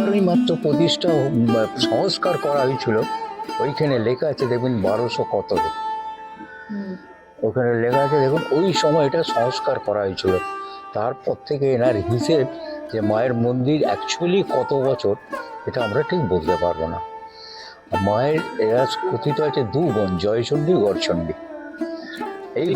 একবারই মাত্র প্রতিষ্ঠা সংস্কার করা হয়েছিল। ওইখানে লেখা আছে দেখবেন 1200 কত, ওখানে লেখা আছে দেখুন ওই সময় এটা সংস্কার করা হয়েছিল। তারপর থেকে এনার হিসেব যে মায়ের মন্দির অ্যাকচুয়ালি কত বছর এটা আমরা ঠিক বলতে পারবো না। মায়ের এরা কথিত আছে দু বোন, জয়চণ্ডী গড়চণ্ডী। এই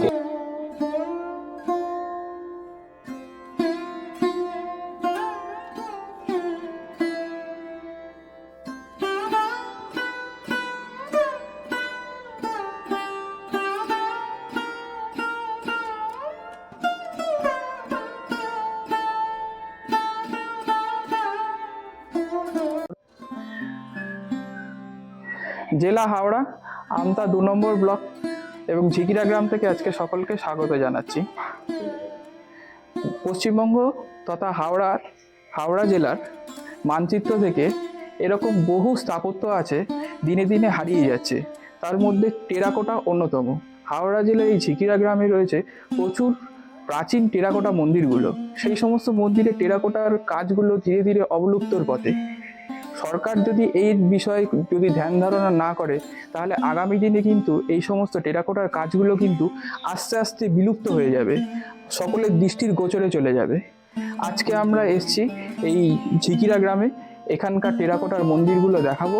জেলা হাওড়া, আমতা 2 নম্বর ব্লক এবং ঝিকিরা গ্রাম থেকে আজকে সকলকে স্বাগত জানাচ্ছি। পশ্চিমবঙ্গ তথা হাওড়া জেলার মানচিত্র থেকে এরকম বহু স্থাপত্য আছে দিনে দিনে হারিয়ে যাচ্ছে, তার মধ্যে টেরাকোটা অন্যতম। হাওড়া জেলার এই ঝিকিরা গ্রামে রয়েছে প্রচুর প্রাচীন টেরাকোটা মন্দিরগুলো। সেই সমস্ত মন্দিরে টেরাকোটার কাজগুলো ধীরে ধীরে অবলুপ্তর পথে। সরকার যদি এই বিষয়ে যদি ধ্যান ধারণা না করে তাহলে আগামী দিনে কিন্তু এই সমস্ত টেরাকোটার কাজগুলো কিন্তু আস্তে আস্তে বিলুপ্ত হয়ে যাবে, সকলের দৃষ্টির গোচরে চলে যাবে। আজকে আমরা এসেছি এই ঝিকিরা গ্রামে, এখানকার টেরাকোটার মন্দিরগুলো দেখাবো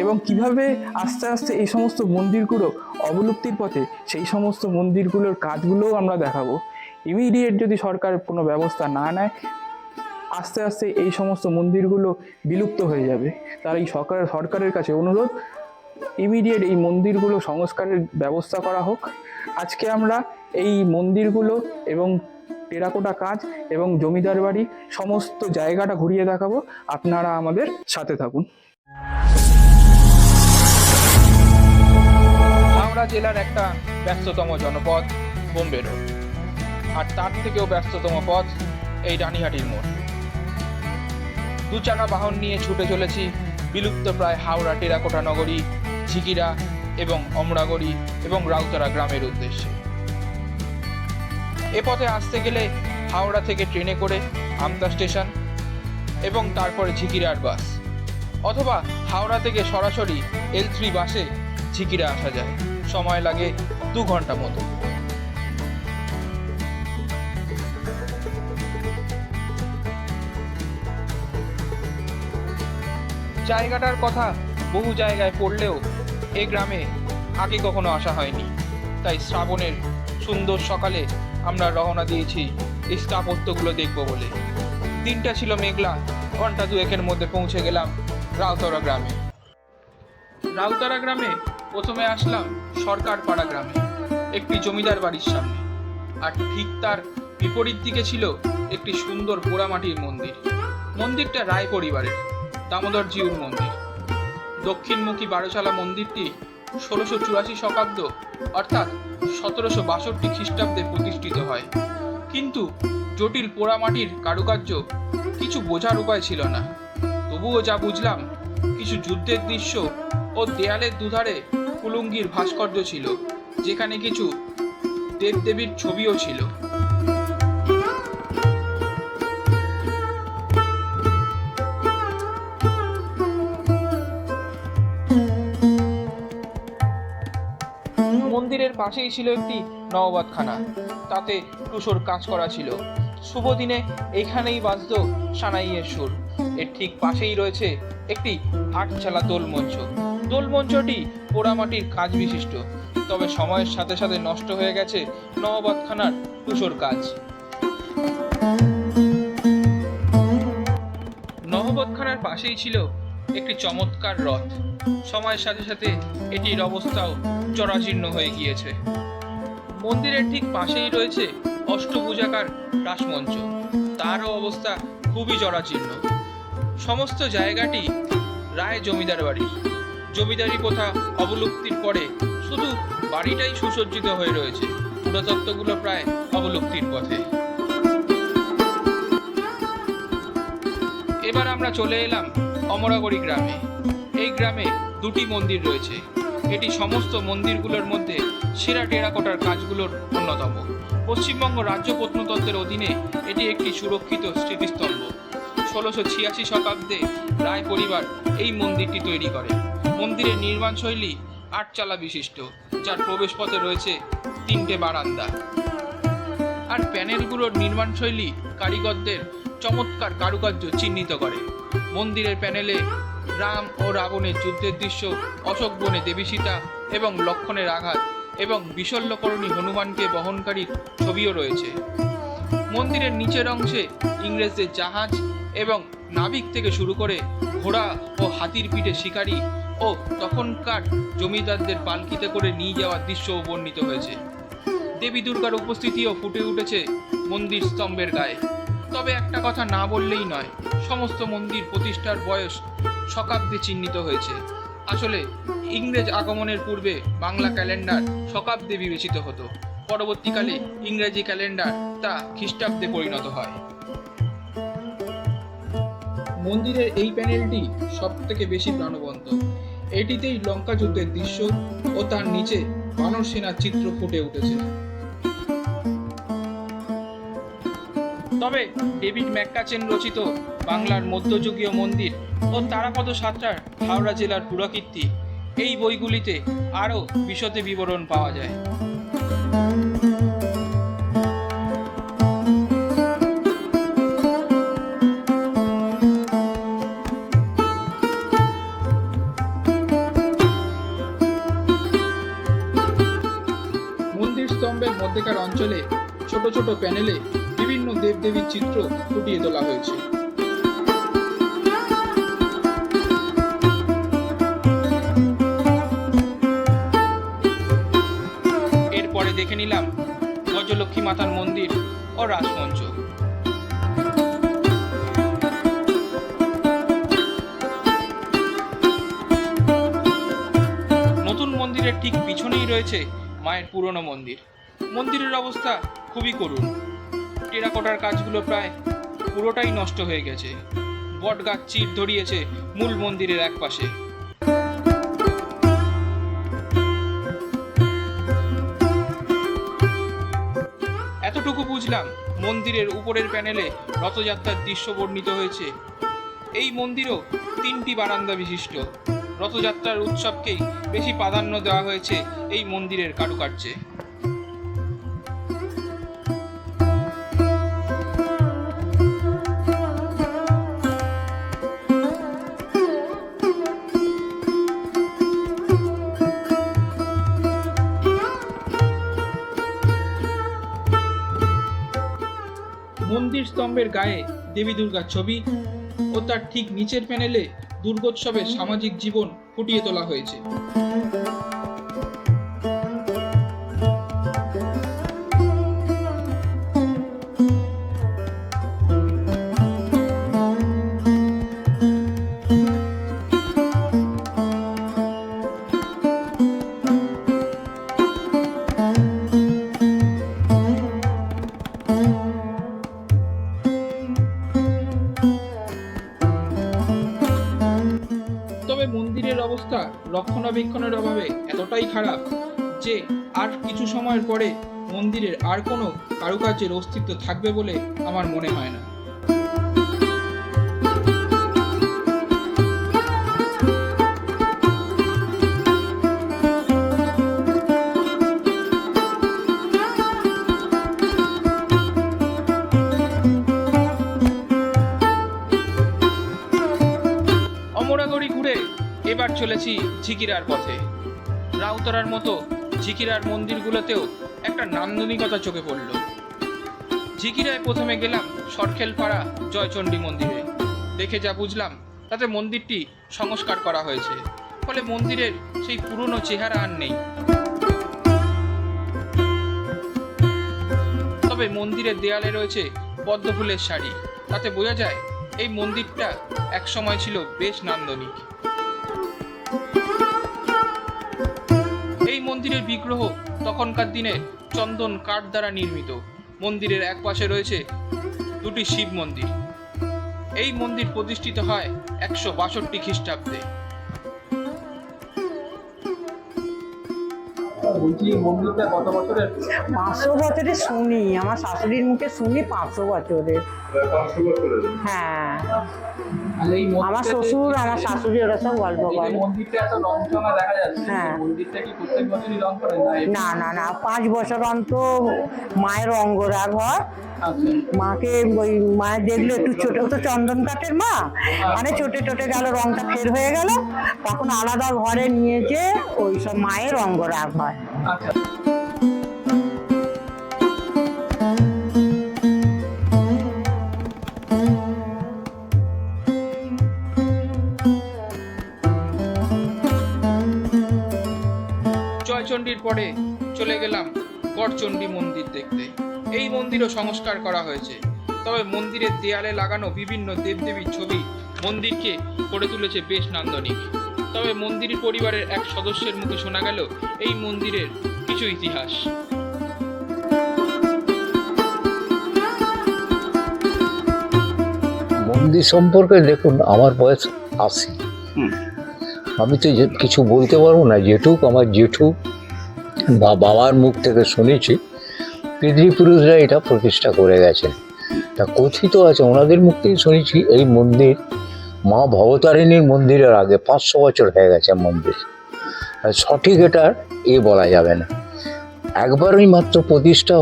এবং কিভাবে আস্তে আস্তে এই সমস্ত মন্দিরগুলো অবলুপ্তির পথে সেই সমস্ত মন্দিরগুলোর কাজগুলোও আমরা দেখাবো। ইমিডিয়েট যদি সরকার কোনো ব্যবস্থা না নেয় আস্তে আস্তে এই সমস্ত মন্দিরগুলো বিলুপ্ত হয়ে যাবে। তার এই সরকারের কাছে অনুরোধ, ইমিডিয়েট এই মন্দিরগুলো সংস্কারের ব্যবস্থা করা হোক। আজকে আমরা এই মন্দিরগুলো এবং টেরাকোটা কাজ এবং জমিদার বাড়ি সমস্ত জায়গাটা ঘুরিয়ে দেখাবো, আপনারা আমাদের সাথে থাকুন। হাওড়া জেলার একটা ব্যস্ততম জনপদ বোম্বে রোড, আর তার থেকেও ব্যস্ততম পথ এই রানীহাটির মোড়। 2 চাকা বাহন নিয়ে ছুটে চলেছি বিলুপ্ত প্রায় হাওড়া টেরাকোটা নগরী, ঝিকিরা এবং অমরাগড়ি এবং রাউতারা গ্রামের উদ্দেশ্যে। এ পথে আসতে গেলে হাওড়া থেকে ট্রেনে করে আমতা স্টেশন এবং তারপরে ঝিকিরার বাস, অথবা হাওড়া থেকে সরাসরি L3 বাসে ঝিকিরা আসা যায়। সময় লাগে 2 ঘন্টা মতো। জায়গাটার কথা বহু জায়গায় পড়লেও এ গ্রামে আগে কখনো আসা হয়নি, তাই শ্রাবণের সুন্দর সকালে আমরা রওনা দিয়েছি এই স্থাপত্যগুলো দেখব বলে। দিনটা ছিল মেঘলা, ঘন্টা 2-এর মধ্যে পৌঁছে গেলাম রাউতারা গ্রামে। রাউতারা গ্রামে প্রথমে আসলাম সরকার পাড়া গ্রামে, একটি জমিদার বাড়ির সামনে, আর ঠিক তার বিপরীত দিকে ছিল একটি সুন্দর পোড়ামাটির মন্দির। মন্দিরটা রায় পরিবারের, দামোদর জিউর মন্দির। দক্ষিণমুখী 12চালা মন্দিরটি 1684 শতাব্দ অর্থাৎ 1762 খ্রিস্টাব্দে প্রতিষ্ঠিত হয়, কিন্তু জটিল পোড়ামাটির কারুকার্য কিছু বোঝার উপায় ছিল না। তবুও যা বুঝলাম, কিছু যুদ্ধের দৃশ্য ও দেয়ালের দুধারে কুলুঙ্গির ভাস্কর্য ছিল, যেখানে কিছু দেবদেবীর ছবিও ছিল। মন্দিরের পাশেই ছিল একটি নওবাতখানা, তাতে টুসোর কাজ করা ছিল। শুভ দিনে এইখানেই বাজত সানাইয়ের সুর। এর ঠিক পাশেই রয়েছে একটি 8চালা দোলমঞ্চ। দোলমঞ্চটি পোড়ামাটির কাজ বিশিষ্ট, তবে সময়ের সাথে সাথে নষ্ট হয়ে গেছে নওবাতখানার টুসোর কাজ। নহবতখানার পাশেই ছিল একটি চমৎকার রথ। সময়ের সাথে সাথে এটির অবস্থাও জরাজীর্ণ হয়ে গিয়েছে। মন্দিরের ঠিক পাশেই রয়েছে অষ্টভুজাকার রাসমঞ্চ, তারও অবস্থা খুবই জরাজীর্ণ। সমস্ত জায়গাটি রায় জমিদার বাড়ি। জমিদারি প্রথা অবলুপ্তির পরে শুধু বাড়িটাই সুসজ্জিত হয়ে রয়েছে, পুরাতত্ত্বগুলো প্রায় অবলুপ্তির পথে। এবার আমরা চলে এলাম অমরাগড়ি গ্রামে। এই গ্রামে 2টি মন্দির রয়েছে। এটি সমস্ত মন্দিরগুলোর মধ্যে সেরা টেরাকোটার কাজগুলোর অন্যতম। পশ্চিমবঙ্গ রাজ্য প্রত্নতত্ত্বের অধীনে এটি একটি সুরক্ষিত স্মৃতিস্তম্ভ। 1686 শতাব্দে রায় পরিবার এই মন্দিরটি তৈরি করে। মন্দিরের নির্মাণ শৈলী 8 চালা বিশিষ্ট, যার প্রবেশপথে রয়েছে 3টে বারান্দা। আর প্যানেলগুলোর নির্মাণ শৈলী কারিগরদের চমৎকার কারুকার্য চিহ্নিত করে। মন্দিরের প্যানেলে রাম ও রাবণের যুদ্ধের দৃশ্য, অশোক বনে দেবী সীতা এবং লক্ষণের আঘাত এবং বিশল্যকরণী হনুমানকে বহনকারী ছবিও রয়েছে। মন্দিরের নিচের অংশে ইংরেজদের জাহাজ এবং নাবিক থেকে শুরু করে ঘোড়া ও হাতির পিঠে শিকারী ও তখনকার জমিদারদের পালকিতে করে নিয়ে যাওয়ার দৃশ্যও বর্ণিত হয়েছে। দেবী দুর্গার উপস্থিতিও ফুটে উঠেছে মন্দির স্তম্ভের গায়ে। তবে একটা কথা না বললেই নয়, সমস্ত মন্দির প্রতিষ্ঠার বয়স শকাব্দে চিহ্নিত হয়েছে। আসলে ইংরেজ আগমনের পূর্বে বাংলা ক্যালেন্ডার শকাব্দে বিবেচিত হতো, পরবর্তীকালে ইংরেজি ক্যালেন্ডার তা খ্রিস্টাব্দে পরিণত হয়। মন্দিরের এই প্যানেলটি সব থেকে বেশি প্রাণবন্ত। এটিতেই লঙ্কা যুদ্ধের দৃশ্য ও তার নিচে বানর সেনার চিত্র ফুটে উঠেছে। তবে ডেভিড ম্যাককাচেন রচিত বাংলার মধ্যযুগীয় মন্দির ও তারাপদ সাঁতরার হাওড়া জেলার পুরাকীর্তি, এই বইগুলিতে আরও বিশদে বিবরণ পাওয়া যায়। মন্দির স্তম্ভের মধ্যেকার অঞ্চলে ছোট ছোট প্যানেলে বিভিন্ন দেবদেবীর চিত্র ফুটিয়ে তোলা হয়েছে। এরপরে দেখে নিলাম গজলক্ষ্মী মাতার মন্দির ও রাজমঞ্চ। নতুন মন্দিরের ঠিক পিছনেই রয়েছে মায়ের পুরনো মন্দির। মন্দিরের অবস্থা খুবই করুণ। টেরাকোটার কাজগুলো প্রায় পুরোটাই নষ্ট হয়ে গেছে। বটগাছ চির ধরিয়েছে মূল মন্দিরের একপাশে। এতটুকু বুঝলাম, মন্দিরের উপরের প্যানেলে রথযাত্রার দৃশ্য বর্ণিত হয়েছে। এই মন্দিরও 3টি বারান্দা বিশিষ্ট। রথযাত্রার উৎসবকেই বেশি প্রাধান্য দেওয়া হয়েছে এই মন্দিরের কারুকার্যে। মন্দির স্তম্ভের গায়ে দেবী দুর্গার ছবি ও তার ঠিক নিচের প্যানেলে দুর্গোৎসবের সামাজিক জীবন ফুটিয়ে তোলা হয়েছে। তবে মন্দিরের অবস্থা রক্ষণাবেক্ষণের অভাবে এতটাই খারাপ যে আর কিছু সময়ের পরে মন্দিরের আর কোনো কারুকার্যের অস্তিত্ব থাকবে বলে আমার মনে হয় না। অমরাগড়ি ঘুরে এবার চলেছি ঝিকিরার পথে। রাউতরার মতো ঝিকিরার মন্দিরগুলোতেও একটা নান্দনিকতা চোখে পড়ল। ঝিকিরায় প্রথমে গেলাম সরখেলপাড়া জয়চণ্ডী মন্দিরে। দেখে যা বুঝলাম তাতে মন্দিরটি সংস্কার করা হয়েছে, ফলে মন্দিরের সেই পুরনো চেহারা আর নেই। তবে মন্দিরের দেয়ালে রয়েছে পদ্ম ফুলের শাড়ি, তাতে বোঝা যায় এই মন্দিরটা একসময় ছিল বেশ নান্দনিক। এই মন্দিরের বিগ্রহ তখনকার দিনে চন্দন কাঠ দ্বারা নির্মিত। মন্দিরের এক পাশে রয়েছে 2টি শিব মন্দির। এই মন্দির প্রতিষ্ঠিত হয় 162 খ্রিস্টাব্দে। মন্দিরটা কত বছরের? 500 বছরের শুনি, আমার শাশুড়ির মুখে শুনি 500 বছরের। হ্যাঁ, আর এই আমার শ্বশুর আমার শাশুড়ি ওরা সব গল্প এই যে করে। মন্দিরটা এত রং চঙা দেখা যাচ্ছে, হ্যাঁ। এই মন্দিরটা কি প্রত্যেক বছরই রং করে না? না না না, 5 বছর অন্তর মায়ের অঙ্গরাগ হয়। আচ্ছা। মাকে ওই মায়ের দেখলে একটু ছোট, ও তো চন্দন কাঠের মা, মানে ছোটে ছোটে গেল, রংটা ফের হয়ে গেল, তখন আলাদা ঘরে নিয়ে যে ওই সব মায়ের অঙ্গরাগ হয়। আচ্ছা। জয়চণ্ডীর পরে চলে গেলাম গড়চণ্ডী মন্দির দেখতে। এই মন্দিরও সংস্কার করা হয়েছে, তবে মন্দিরের দেয়ালে লাগানো বিভিন্ন দেবদেবীর ছবি মন্দিরকে করে তুলেছে বেশ নান্দনিক। তবে মন্দির পরিবারের এক সদস্যের মুখে শোনা গেল এই মন্দিরের কিছু ইতিহাস। মন্দির সম্পর্কে দেখুন, আমার বয়স 80। আমি তো কিছু বলতে পারবো না, যেটুক আমার জেঠু বা বাবার মুখ থেকে শুনেছি পিতৃপুরুষরা এটা প্রতিষ্ঠা করে গেছেন। তা কথিত আছে, ওনাদের মুখ থেকে শুনেছি এই মন্দির মা ভবতারিণীর মন্দিরের আগে 500 বছর হয়ে গেছে মন্দির। আর সঠিক এটা বলা যাবে না। একবারই মাত্র প্রতিষ্ঠা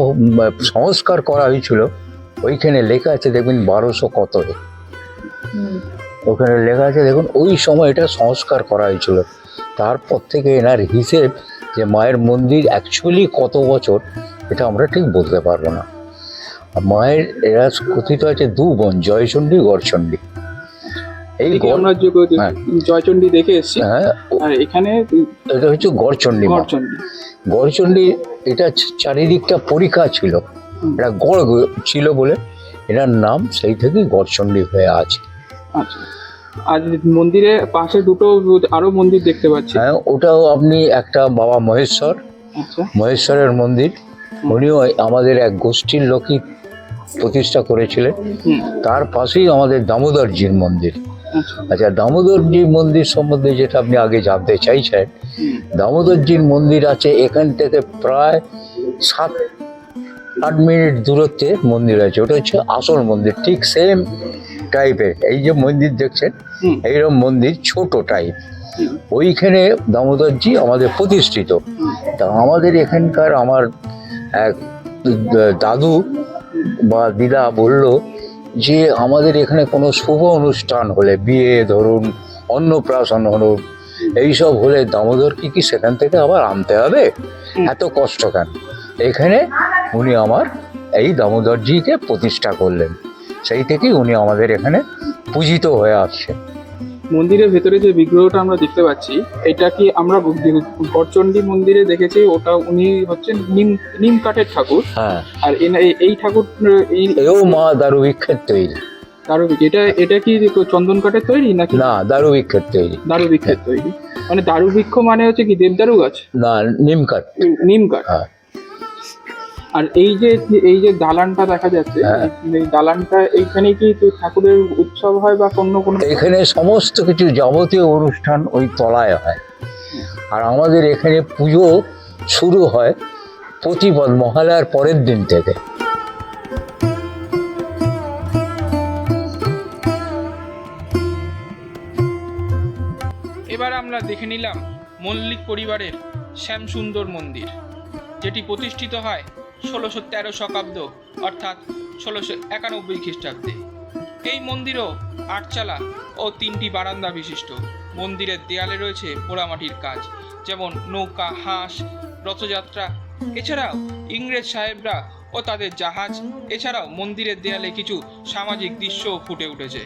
সংস্কার করা হয়েছিল। ওইখানে লেখা আছে দেখবেন 1200 কতরে, ওখানে লেখা আছে দেখুন, ওই সময় এটা সংস্কার করা হয়েছিল। তারপর থেকে এনার হিসেব যে মায়ের মন্দির অ্যাকচুয়ালি কত বছর এটা আমরা ঠিক বলতে পারবো না। আর মায়ের এরা কথিত আছে 2 বোন, জয়চণ্ডী গড়চণ্ডী। এই আমরা হ্যাঁ। জয়চণ্ডী দেখে এসেছি। হ্যাঁ, আর এখানে এটা হচ্ছে গড়চণ্ডী মা। গড়চণ্ডী। গড়চণ্ডী এটা চারিদিকটা পরীক্ষা ছিল, এটা গড় ছিল বলে এটার নাম সেই থেকেই গড়চণ্ডী হয়ে আছে। আচ্ছা। আর মন্দিরের পাশে দুটো আরো মন্দির দেখতে পাচ্ছি। হ্যাঁ, ওটাও আপনি একটা বাবা মহেশ্বর, আচ্ছা। মহেশ্বরের মন্দির, উনিও আমাদের এক গোষ্ঠীর লোকই প্রতিষ্ঠা করেছিলেন। তার পাশেই আমাদের দামোদরজির মন্দির। আচ্ছা, দামোদরজির মন্দির সম্বন্ধে যেটা আপনি আগে জানতে চাইছেন, দামোদরজির মন্দির আছে এখান থেকে প্রায় 7-8 মিনিট দূরত্বে মন্দির আছে। ওটা হচ্ছে আসল মন্দির, ঠিক সেম টাইপের। এই যে মন্দির দেখছেন, এইরকম মন্দির ছোট টাইপ, ওইখানে দামোদরজি আমাদের প্রতিষ্ঠিত। তা আমাদের এখানকার আমার এক দাদু বা দিদা বলল যে আমাদের এখানে কোনো শুভ অনুষ্ঠান হলে, বিয়ে ধরুন, অন্নপ্রাশন হলো, এইসব হলে দামোদরকে কি সেখান থেকে আবার আনতে হবে? এত কষ্ট কেন? এখানে উনি আমার এই দামোদরজিকে প্রতিষ্ঠা করলেন, সেই থেকেই উনি আমাদের এখানে পূজিত হয়ে আসছেন। মন্দিরের ভেতরে যে বিগ্রহটা আমরা দেখতে পাচ্ছি, এটা কি আমরা গড়চণ্ডী মন্দিরে দেখেছি, ওটা উনি হচ্ছেন নিম কাঠের ঠাকুর। হ্যাঁ, আর এই ঠাকুর এও মা দারুবৃক্ষের তৈরি। দারুবৃক্ষ, এটা কি চন্দন কাঠের তৈরি নাকি? না, দারুবৃক্ষের তৈরি। দারুবৃক্ষের তৈরি, মানে দারুবৃক্ষ মানে হচ্ছে কি দেবদারু গাছ? না, নিম কাঠ। নিম কাঠ। হ্যাঁ। আর এই যে দালানটা দেখা যাচ্ছে, হ্যাঁ। এই দালানটা, এইখানে কি ঠাকুরের উৎসব হয় বা কোনো এখানে সমস্ত কিছু যাবতীয় অনুষ্ঠান ওই তলায় হয়। আর আমাদের এখানে পুজো শুরু হয় প্রতিপদ মহালয়ার পরের দিন থেকে। এবার আমরা দেখে নিলাম মল্লিক পরিবারের শ্যামসুন্দর মন্দির, যেটি প্রতিষ্ঠিত হয় 1613 শতাব্দ অর্থাৎ 1691 খ্রিস্টাব্দে। এই মন্দিরও 8 চালা ও 3টি বারান্দা বিশিষ্ট। মন্দিরের দেয়ালে রয়েছে পোড়ামাটির কাজ, যেমন নৌকা, হাঁস, রথযাত্রা, এছাড়াও ইংরেজ সাহেবরা ও তাদের জাহাজ। এছাড়াও মন্দিরের দেয়ালে কিছু সামাজিক দৃশ্যও ফুটে উঠেছে।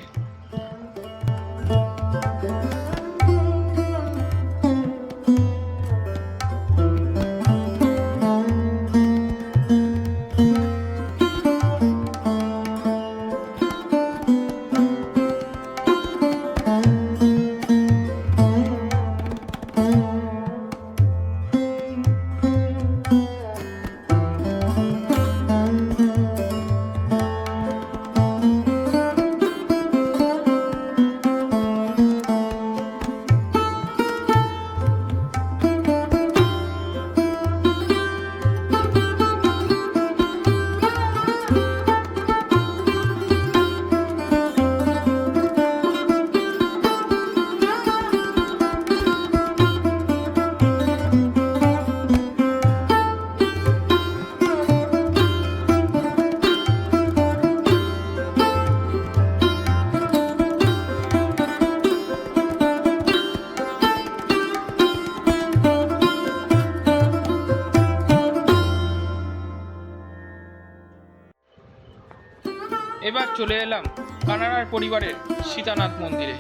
চলে এলাম কানাড়ার পরিবারের সীতানাথ মন্দিরে।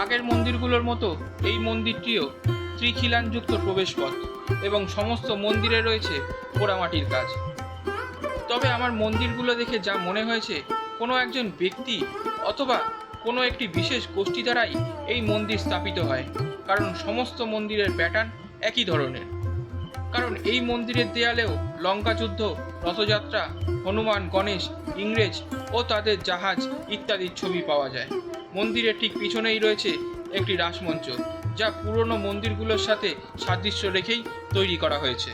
আগের মন্দিরগুলোর মতো এই মন্দিরটিও ত্রিখিলানযুক্ত প্রবেশপথ এবং সমস্ত মন্দিরে রয়েছে পোড়ামাটির কাজ। তবে আমার মন্দিরগুলো দেখে যা মনে হয়েছে, কোনো একজন ব্যক্তি অথবা কোনো একটি বিশেষ গোষ্ঠী দ্বারাই এই মন্দির স্থাপিত হয়, কারণ সমস্ত মন্দিরের প্যাটার্ন একই ধরনের। কারণ এই মন্দিরের দেয়ালেও লঙ্কা যুদ্ধ, রথযাত্রা, হনুমান, গণেশ, ইংরেজ ও তাদের জাহাজ ইত্যাদির ছবি পাওয়া যায়। মন্দিরের ঠিক পিছনেই রয়েছে একটি রাসমঞ্চ, যা পুরনো মন্দিরগুলোর সাথে সাদৃশ্য রেখেই তৈরি করা হয়েছে।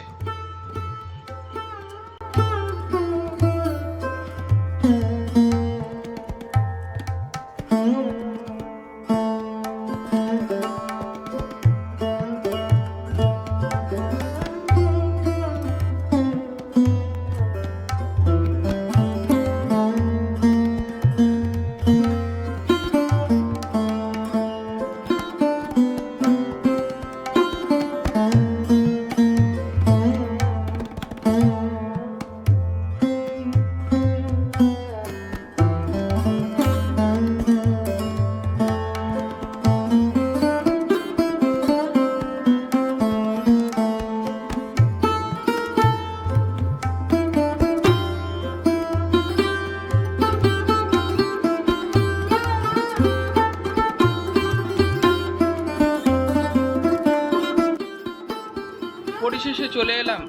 পরিশেষে চলে এলাম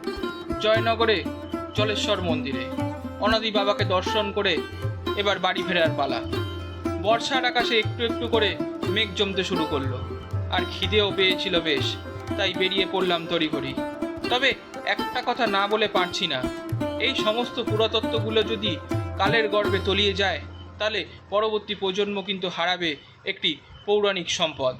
জয়নগরে জলেশ্বর মন্দিরে। অনাদি বাবাকে দর্শন করে এবার বাড়ি ফেরার পালা। বর্ষার আকাশে একটু একটু করে মেঘ জমতে শুরু করলো, আর খিদেও পেয়েছিল বেশ, তাই বেরিয়ে পড়লাম তড়িঘড়ি। তবে একটা কথা না বলে পারছি না, এই সমস্ত পুরাতত্ত্বগুলো যদি কালের গর্ভে তলিয়ে যায়, তাহলে পরবর্তী প্রজন্ম কিন্তু হারাবে একটি পৌরাণিক সম্পদ।